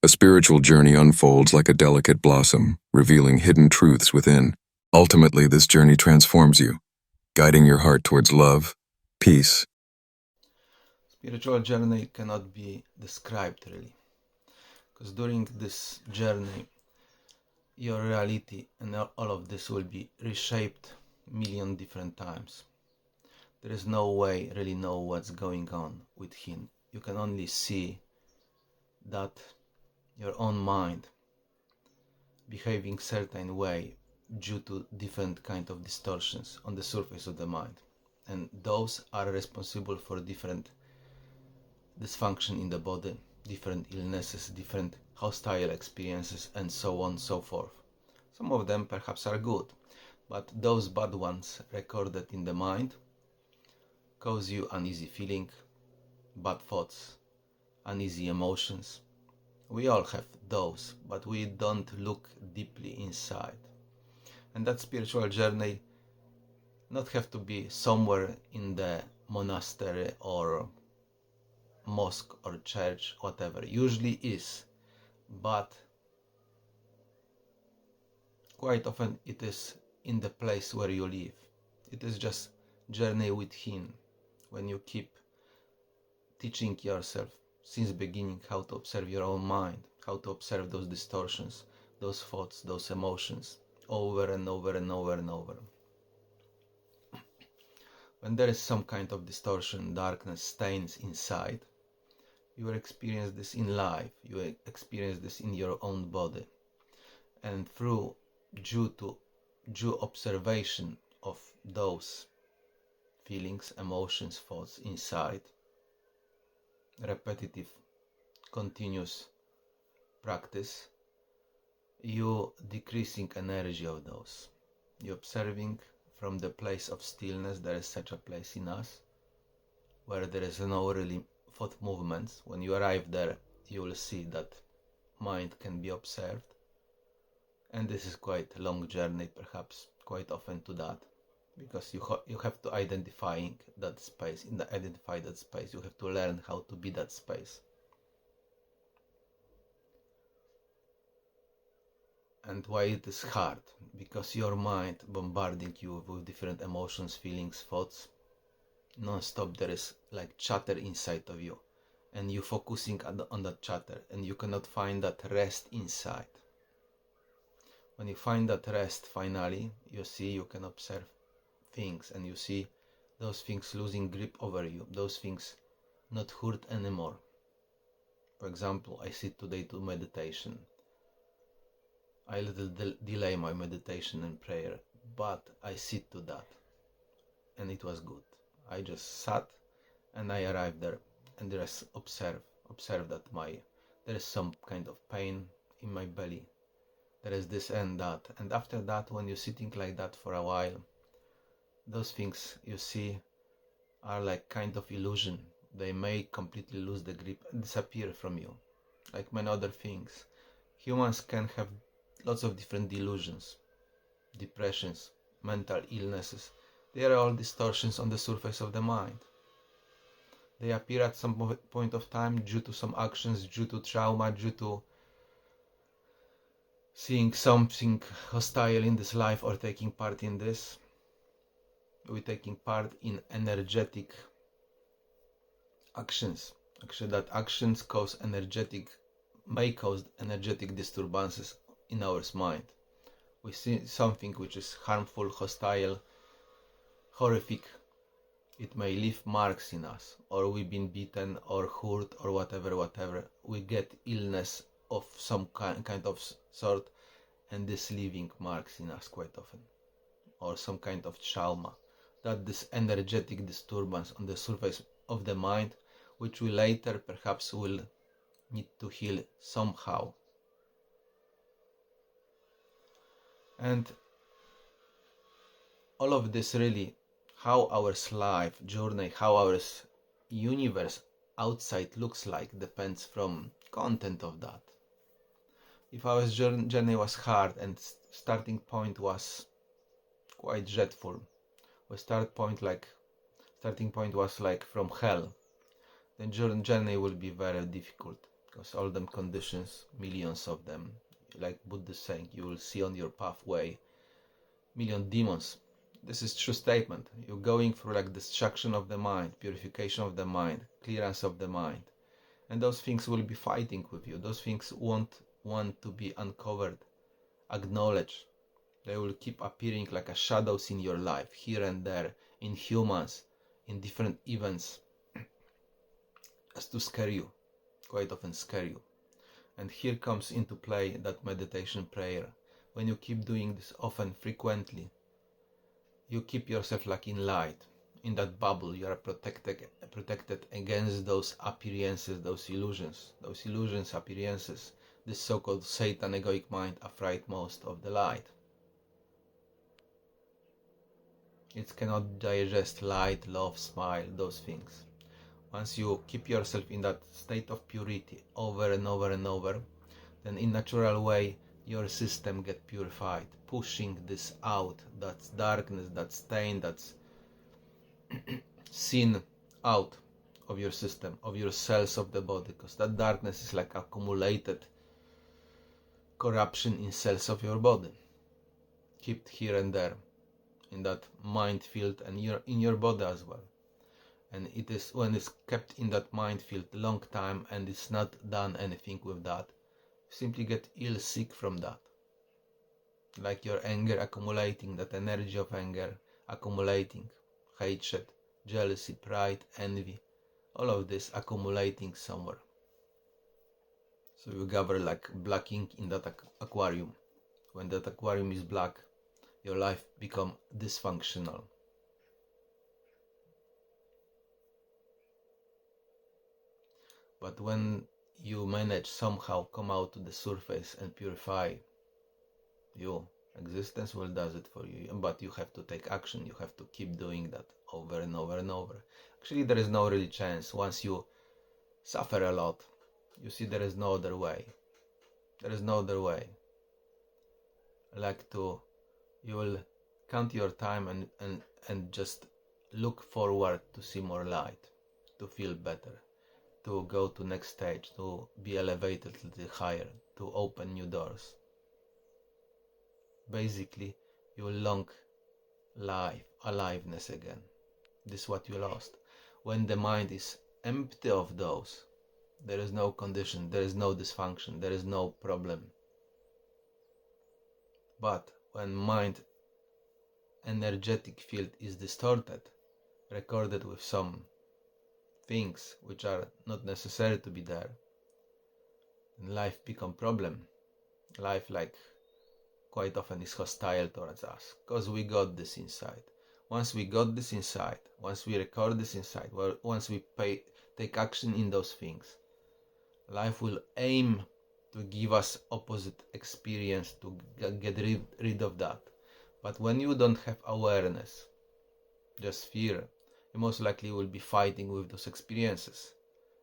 A spiritual journey unfolds like a delicate blossom, revealing hidden truths within. Ultimately, this journey transforms you, guiding your heart towards love, peace. Spiritual journey cannot be described really, because during this journey your reality and all of this will be reshaped million different times. There is no way really know what's going on with him. You can only see that your own mind behaving certain way due to different kind of distortions on the surface of the mind, and those are responsible for different dysfunction in the body, different illnesses, different hostile experiences, and so on and so forth. Some of them perhaps are good, but those bad ones recorded in the mind cause you uneasy feeling, bad thoughts, uneasy emotions. We all have those, but we don't look deeply inside. And that spiritual journey not have to be somewhere in the monastery or mosque or church, whatever. Usually is, but quite often it is in the place where you live. It is just journey with him when you keep teaching yourself since beginning how to observe your own mind, how to observe those distortions, those thoughts, those emotions over and over and over and over. When there is some kind of distortion, darkness, stains inside, you will experience this in life, you will experience this in your own body. And due observation of those feelings, emotions, thoughts inside, repetitive, continuous practice, you decreasing energy of those. You observing from the place of stillness. There is such a place in us where there is no really thought movements. When you arrive there, you will see that mind can be observed, and this is quite a long journey, perhaps quite often to that, because you have to identify that space. Identify that space, you have to learn how to be that space. And why it is hard? Because your mind bombarding you with different emotions, feelings, thoughts non-stop. There is like chatter inside of you, and you focusing on that chatter, and you cannot find that rest inside. When you find that rest, finally you see you can observe things, and you see those things losing grip over you, those things not hurt anymore. For example, I sit today to meditation. I little delay my meditation and prayer, but I sit to that, and it was good. I just sat and I arrived there, and just observe that there is some kind of pain in my belly. There is this and that, and after that, when you're sitting like that for a while, those things you see are like kind of illusion. They may completely lose the grip and disappear from you, like many other things. Humans can have lots of different delusions, depressions, mental illnesses. They are all distortions on the surface of the mind. They appear at some point of time due to some actions, due to trauma, due to seeing something hostile in this life or taking part in this. We're taking part in energetic actions. Actually, that actions may cause energetic disturbances in our mind. We see something which is harmful, hostile, horrific. It may leave marks in us, or we've been beaten or hurt or whatever. We get illness of some kind of sort, and this leaving marks in us quite often, or some kind of trauma. That this energetic disturbance on the surface of the mind, which we later perhaps will need to heal somehow. And all of this really, how our life journey, how our universe outside looks like, depends from content of that. If our journey was hard and starting point was quite dreadful, or starting point was like from hell, then journey will be very difficult, because all them conditions, millions of them, like Buddha is saying, you will see on your pathway million demons. This is true statement. You're going through like destruction of the mind, purification of the mind, clearance of the mind, and those things will be fighting with you. Those things won't want to be uncovered, acknowledged. They will keep appearing like a shadows in your life, here and there, in humans, in different events, as to scare you, quite often scare you. And here comes into play that meditation prayer. When you keep doing this often, frequently, you keep yourself like in light, in that bubble. You are protected against those appearances, those illusions, appearances. This so-called Satan egoic mind afraid most of the light. It cannot digest light, love, smile, those things. Once you keep yourself in that state of purity over and over and over, then in natural way your system get purified, pushing this out, that's darkness, that stain, that's sin out of your system, of your cells of the body, because that darkness is like accumulated corruption in cells of your body, kept here and there in that mind field and in your body as well. And it is when it's kept in that mind field long time and it's not done anything with that, you simply get ill, sick from that. Like your anger accumulating, that energy of anger accumulating, hatred, jealousy, pride, envy, all of this accumulating somewhere. So you gather like black ink in that aquarium. When that aquarium is black, your life become dysfunctional. But when you manage somehow come out to the surface and purify, your existence will does it for you. But you have to take action. You have to keep doing that over and over and over. Actually, there is no really chance. Once you suffer a lot, you see there is no other way. There is no other way. You will count your time and just look forward to see more light, to feel better, to go to next stage, to be elevated a little higher, to open new doors. Basically, you will long aliveness again. This is what you lost. When the mind is empty of those, there is no condition, there is no dysfunction, there is no problem. But when mind energetic field is distorted, recorded with some things which are not necessary to be there, and life become problem. Life like quite often is hostile towards us, because we got this inside. Once we got this inside, once we record this inside, once we take action in those things, life will aim to give us opposite experience, to get rid of that. But when you don't have awareness, just fear, you most likely will be fighting with those experiences.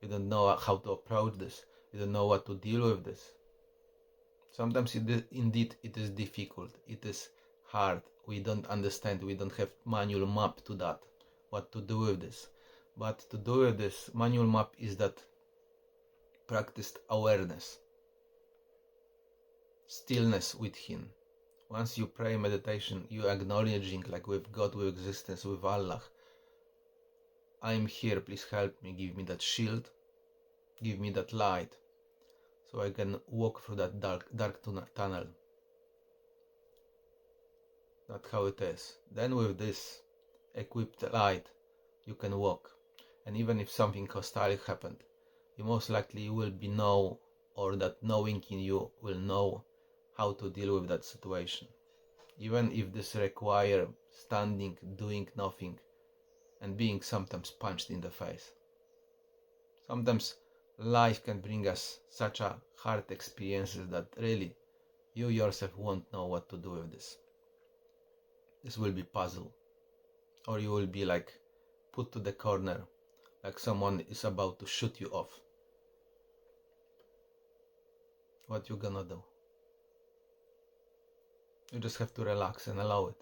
You don't know how to approach this. You don't know what to deal with this. Sometimes indeed it is difficult. It is hard. We don't understand. We don't have manual map to that. What to do with this. But to do with this manual map is that practiced awareness. Stillness within. Once you pray meditation, you acknowledging like with God, with existence, with Allah. I am here, please help me, give me that shield, give me that light, so I can walk through that dark tunnel. That's how it is. Then with this equipped light, you can walk. And even if something hostile happened, you most likely will be or that knowing in you will know how to deal with that situation. Even if this requires standing, doing nothing, and being sometimes punched in the face. Sometimes life can bring us such a hard experiences that really you yourself won't know what to do with this. This will be puzzle, or you will be like put to the corner, like someone is about to shoot you off. What you gonna do? You just have to relax and allow it.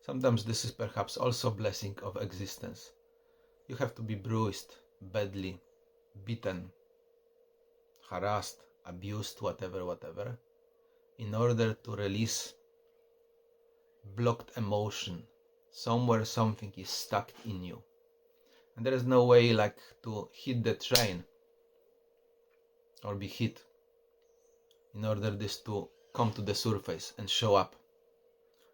Sometimes this is perhaps also a blessing of existence. You have to be bruised, badly, beaten, harassed, abused, whatever, in order to release blocked emotion. Somewhere something is stuck in you. And there is no way like to hit the train or be hit in order this to come to the surface and show up.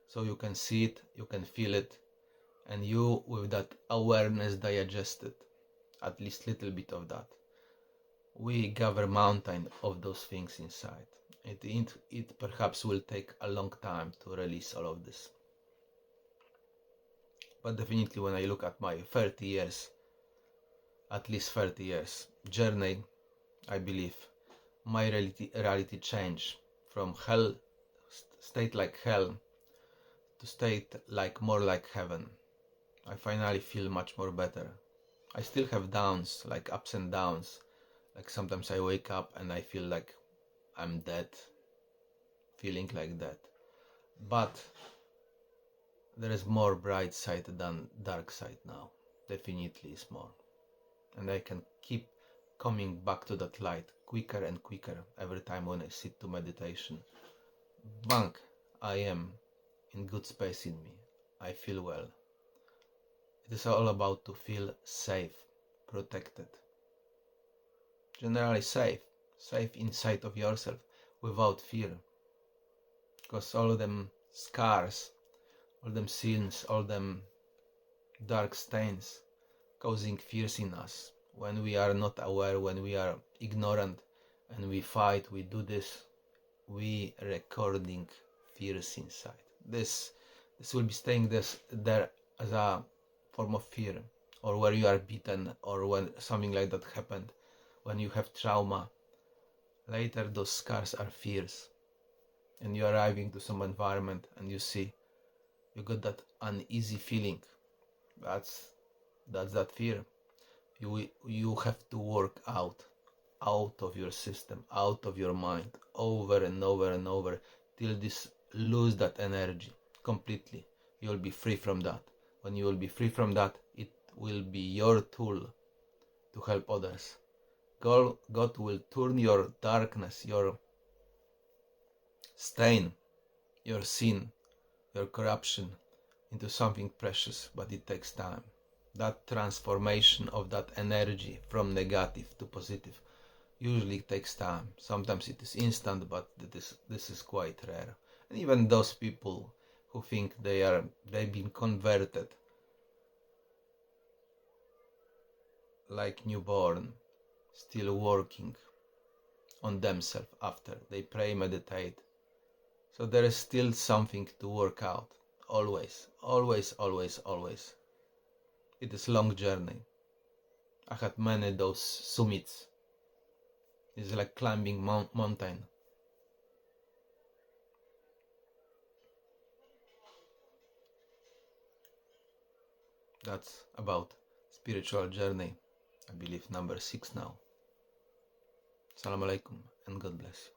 So you can see it, you can feel it, and you with that awareness digest it, at least little bit of that. We gather mountain of those things inside. It perhaps will take a long time to release all of this. But definitely when I look at my 30 years, at least 30 years journey, I believe my reality changed from hell, state like hell, to state like more like heaven. I finally feel much more better. I still have downs, like ups and downs. Like sometimes I wake up and I feel like I'm dead, feeling like that. But there is more bright side than dark side now. Definitely is more. And I can keep coming back to that light quicker and quicker every time when I sit to meditation. Bang, I am in good space in me. I feel well. It is all about to feel safe, protected. Generally safe inside of yourself without fear. Because all of them scars, all them sins, all them dark stains causing fears in us. When we are not aware, when we are ignorant and we fight, we do this, we recording fears inside. This will be staying there as a form of fear, or where you are beaten, or when something like that happened, when you have trauma. Later those scars are fears, and you are arriving to some environment and you see you got that uneasy feeling. That's that fear. You have to work out of your system, out of your mind, over and over and over, till this lose that energy completely. You'll be free from that. When you will be free from that, it will be your tool to help others. God will turn your darkness, your stain, your sin, your corruption into something precious, but it takes time. That transformation of that energy from negative to positive usually takes time. Sometimes it is instant, but this is quite rare. And even those people who think they've been converted like newborn, still working on themselves after they pray, meditate. So there is still something to work out. Always. It is long journey. I had many those summits. It's like climbing mountain. That's about spiritual journey. I believe number 6 now. Assalamu alaikum and God bless you.